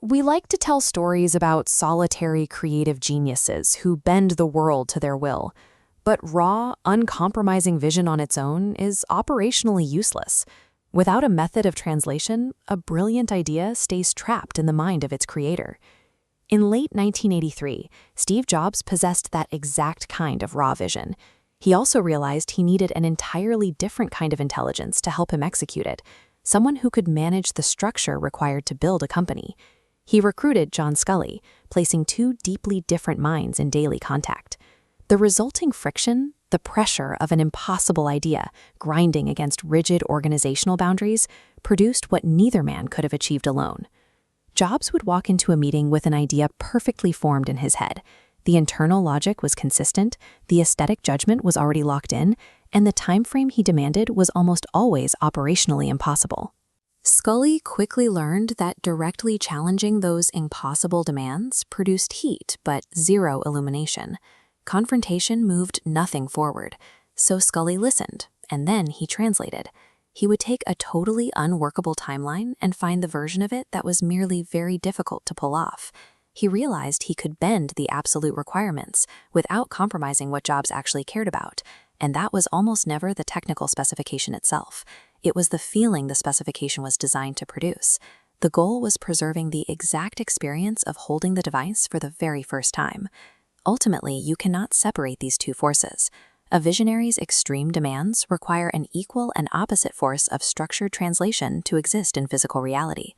We like to tell stories about solitary creative geniuses who bend the world to their will. But raw, uncompromising vision on its own is operationally useless. Without a method of translation, a brilliant idea stays trapped in the mind of its creator. In late 1983, Steve Jobs possessed that exact kind of raw vision. He also realized he needed an entirely different kind of intelligence to help him execute it, someone who could manage the structure required to build a company. He recruited John Sculley, placing two deeply different minds in daily contact. The resulting friction, the pressure of an impossible idea grinding against rigid organizational boundaries, produced what neither man could have achieved alone. Jobs would walk into a meeting with an idea perfectly formed in his head. The internal logic was consistent, the aesthetic judgment was already locked in, and the time frame he demanded was almost always operationally impossible. Sculley quickly learned that directly challenging those impossible demands produced heat but zero illumination. Confrontation moved nothing forward, so Sculley listened, and then he translated. He would take a totally unworkable timeline and find the version of it that was merely very difficult to pull off. He realized he could bend the absolute requirements without compromising what Jobs actually cared about, and that was almost never the technical specification itself. It was the feeling the specification was designed to produce. The goal was preserving the exact experience of holding the device for the very first time. Ultimately, you cannot separate these two forces. A visionary's extreme demands require an equal and opposite force of structured translation to exist in physical reality.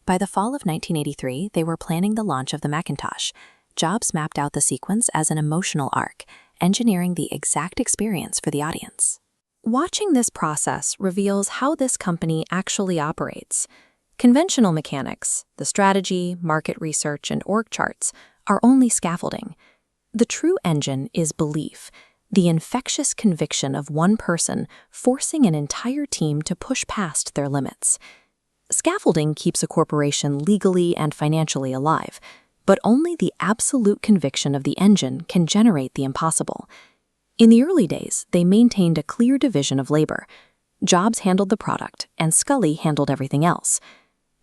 By the fall of 1983, they were planning the launch of the Macintosh. Jobs mapped out the sequence as an emotional arc, engineering the exact experience for the audience. Watching this process reveals how this company actually operates. Conventional mechanics, the strategy, market research, and org charts, are only scaffolding. The true engine is belief, the infectious conviction of one person forcing an entire team to push past their limits. Scaffolding keeps a corporation legally and financially alive, but only the absolute conviction of the engine can generate the impossible. In the early days, they maintained a clear division of labor. Jobs handled the product, and Sculley handled everything else.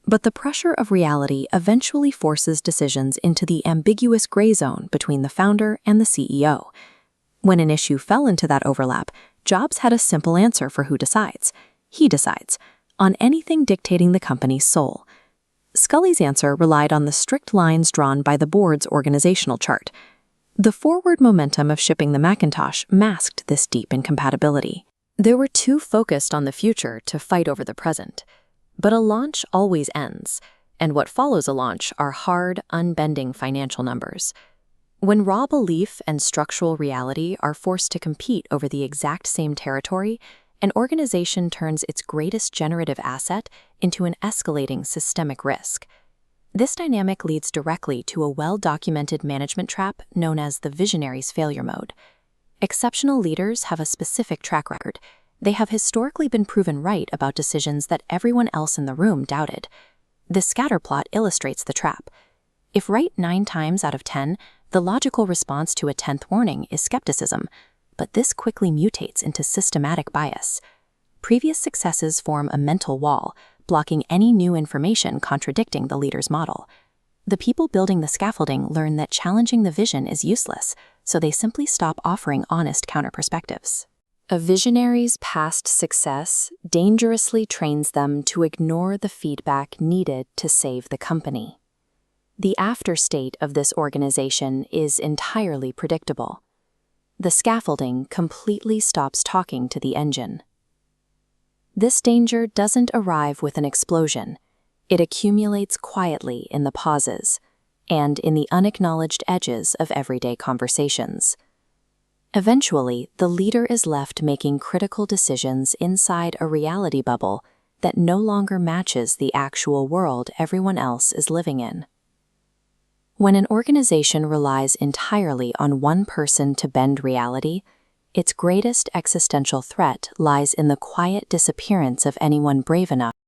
But the pressure of reality eventually forces decisions into the ambiguous gray zone between the founder and the CEO. When an issue fell into that overlap, Jobs had a simple answer for who decides. He decides, on anything dictating the company's soul. Sculley's answer relied on the strict lines drawn by the board's organizational chart. The forward momentum of shipping the Macintosh masked this deep incompatibility. They were too focused on the future to fight over the present. But a launch always ends, and what follows a launch are hard, unbending financial numbers. When raw belief and structural reality are forced to compete over the exact same territory, an organization turns its greatest generative asset into an escalating systemic risk. This dynamic leads directly to a well-documented management trap known as the visionaries' failure mode. Exceptional leaders have a specific track record. They have historically been proven right about decisions that everyone else in the room doubted. This scatterplot illustrates the trap. If right 9 times out of 10, the logical response to a 10th warning is skepticism, but this quickly mutates into systematic bias. Previous successes form a mental wall, blocking any new information contradicting the leader's model. The people building the scaffolding learn that challenging the vision is useless, so they simply stop offering honest counterperspectives. A visionary's past success dangerously trains them to ignore the feedback needed to save the company. The afterstate of this organization is entirely predictable. The scaffolding completely stops talking to the engine. This danger doesn't arrive with an explosion. It accumulates quietly in the pauses and in the unacknowledged edges of everyday conversations. Eventually, the leader is left making critical decisions inside a reality bubble that no longer matches the actual world everyone else is living in. When an organization relies entirely on one person to bend reality, its greatest existential threat lies in the quiet disappearance of anyone brave enough